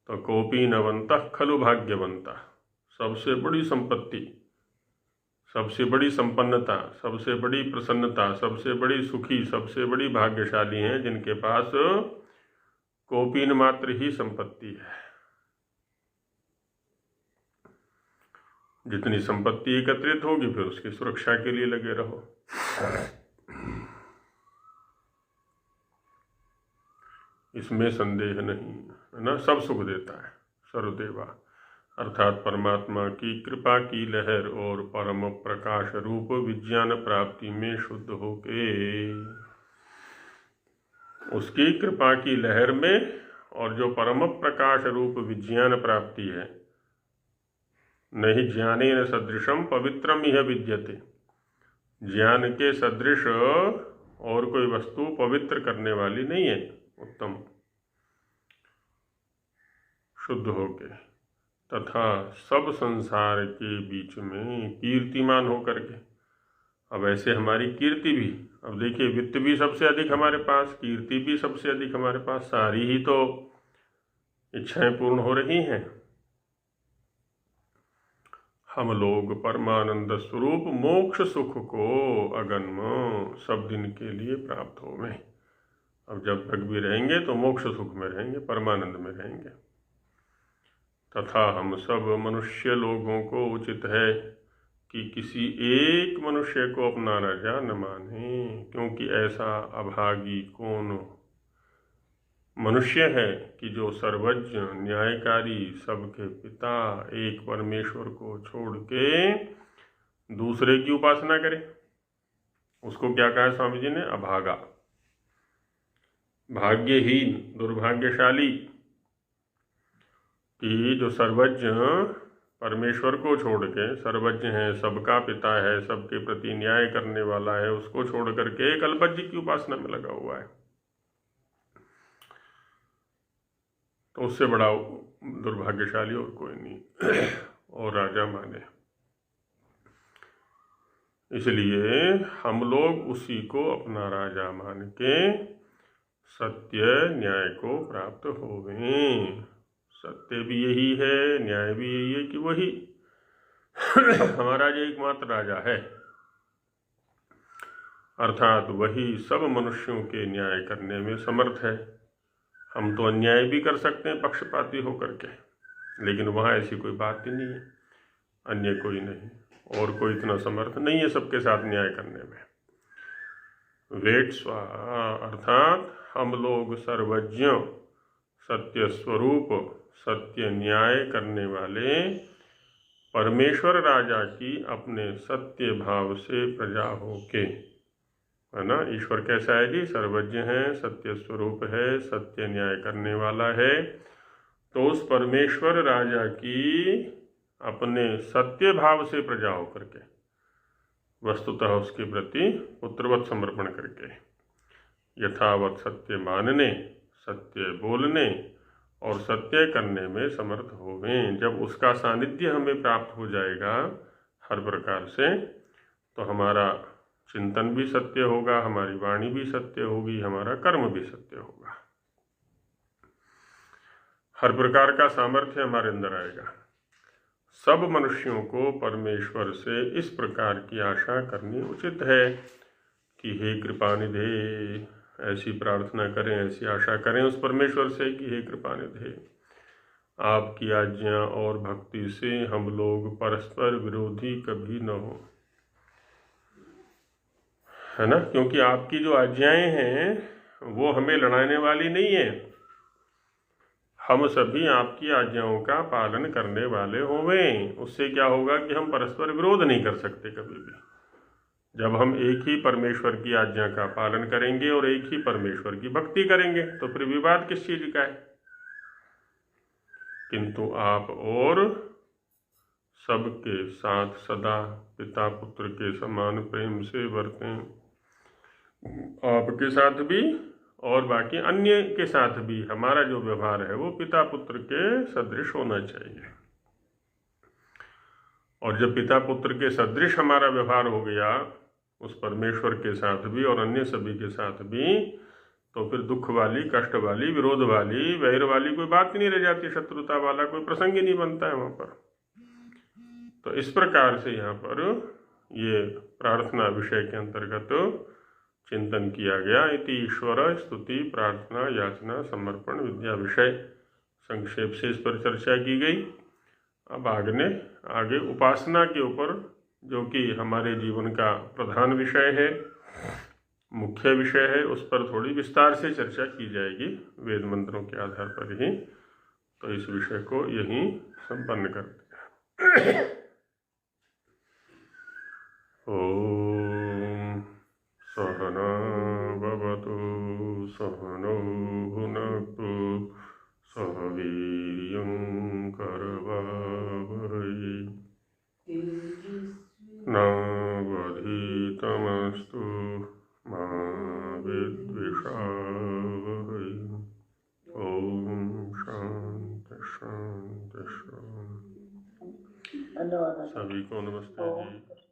S2: तो कोपी नवंतः खलु भाग्यवंता। सबसे बड़ी संपत्ति, सबसे बड़ी संपन्नता, सबसे बड़ी प्रसन्नता, सबसे बड़ी सुखी, सबसे बड़ी भाग्यशाली हैं जिनके पास कोपीन मात्र ही संपत्ति है। जितनी संपत्ति एकत्रित होगी फिर उसकी सुरक्षा के लिए लगे रहो। इसमें संदेह नहीं, है ना, सब सुख देता है सर्वदेवा, अर्थात परमात्मा की कृपा की लहर और परम प्रकाश रूप विज्ञान प्राप्ति में शुद्ध होके, उसकी कृपा की लहर में और जो परम प्रकाश रूप विज्ञान प्राप्ति है, नहीं ज्ञानेन सदृशम पवित्रम यह विद्यते, ज्ञान के सदृश और कोई वस्तु पवित्र करने वाली नहीं है, उत्तम शुद्ध होके, तथा सब संसार के बीच में कीर्तिमान होकर के। अब ऐसे हमारी कीर्ति भी, अब देखिए वित्त भी सबसे अधिक हमारे पास, कीर्ति भी सबसे अधिक हमारे पास, सारी ही तो इच्छाएं पूर्ण हो रही हैं। हम लोग परमानंद स्वरूप मोक्ष सुख को अगन्म सब दिन के लिए प्राप्त होवें। अब जब तक भी रहेंगे तो मोक्ष सुख में रहेंगे, परमानंद में रहेंगे। तथा हम सब मनुष्य लोगों को उचित है कि किसी एक मनुष्य को अपना राजा न माने, क्योंकि ऐसा अभागी कौन मनुष्य है कि जो सर्वज्ञ न्यायकारी सबके पिता एक परमेश्वर को छोड़ के दूसरे की उपासना करे, उसको क्या कहा स्वामी जी ने? अभागा, भाग्यहीन, दुर्भाग्यशाली। कि जो सर्वज्ञ परमेश्वर को छोड़ के, सर्वज्ञ है, सबका पिता है, सबके प्रति न्याय करने वाला है, उसको छोड़ करके एक अल्पज्ञ की उपासना में लगा हुआ है, तो उससे बड़ा दुर्भाग्यशाली और कोई नहीं और राजा माने। इसलिए हम लोग उसी को अपना राजा मान के सत्य न्याय को प्राप्त होवें। सत्य भी यही है, न्याय भी यही है कि वही हमारा जो एकमात्र राजा है, अर्थात वही सब मनुष्यों के न्याय करने में समर्थ है। हम तो अन्याय भी कर सकते हैं पक्षपाती होकर के, लेकिन वहाँ ऐसी कोई बात ही नहीं है, अन्य कोई नहीं और कोई इतना समर्थ नहीं है सबके साथ न्याय करने में। वेट स्वाहा, अर्थात हम लोग सर्वज्ञ, सत्य स्वरूप, सत्य न्याय करने वाले परमेश्वर राजा की अपने सत्य भाव से प्रजा होके, है ना। ईश्वर कैसा है जी? सर्वज्ञ है, सत्य स्वरूप है, सत्य न्याय करने वाला है। तो उस परमेश्वर राजा की अपने सत्य भाव से प्रजा होकर के, वस्तुतः उसके प्रति पुत्रवत समर्पण करके, यथावत सत्य मानने, सत्य बोलने और सत्य करने में समर्थ होवें। जब उसका सानिध्य हमें प्राप्त हो जाएगा हर प्रकार से, तो हमारा चिंतन भी सत्य होगा, हमारी वाणी भी सत्य होगी, हमारा कर्म भी सत्य होगा, हर प्रकार का सामर्थ्य हमारे अंदर आएगा। सब मनुष्यों को परमेश्वर से इस प्रकार की आशा करनी उचित है कि हे कृपानिधे, ऐसी प्रार्थना करें, ऐसी आशा करें उस परमेश्वर से कि हे कृपानिधे, आपकी आज्ञा और भक्ति से हम लोग परस्पर विरोधी कभी न हो, है ना। क्योंकि आपकी जो आज्ञाएं हैं वो हमें लड़ाने वाली नहीं है, हम सभी आपकी आज्ञाओं का पालन करने वाले होवें। उससे क्या होगा कि हम परस्पर विरोध नहीं कर सकते कभी भी। जब हम एक ही परमेश्वर की आज्ञा का पालन करेंगे और एक ही परमेश्वर की भक्ति करेंगे, तो फिर विवाद किस चीज का है। किंतु आप और सबके साथ सदा पिता पुत्र के समान प्रेम से बरतें, आपके साथ भी और बाकी अन्य के साथ भी हमारा जो व्यवहार है वो पिता पुत्र के सदृश होना चाहिए। और जब पिता पुत्र के सदृश हमारा व्यवहार हो गया उस परमेश्वर के साथ भी और अन्य सभी के साथ भी, तो फिर दुख वाली, कष्ट वाली, विरोध वाली, वैर वाली कोई बात नहीं रह जाती, शत्रुता वाला कोई प्रसंग ही नहीं बनता है वहाँ पर। तो इस प्रकार से यहाँ पर ये प्रार्थना विषय के अंतर्गत चिंतन किया गया। इति ईश्वर स्तुति प्रार्थना याचना समर्पण विद्या विषय संक्षेप से इस पर चर्चा की गई। अब आगे उपासना के ऊपर, जो कि हमारे जीवन का प्रधान विषय है, मुख्य विषय है, उस पर थोड़ी विस्तार से चर्चा की जाएगी वेद मंत्रों के आधार पर ही। तो इस विषय को यहीं संपन्न करते हैं। ओम सहना भवतु सहनौ भुनक्तु सह वीर्यं करवावहै नावधीतमस्तु मा विद्विषावहै। ओम शांति शांति शांति। सभी को नमस्ते जी।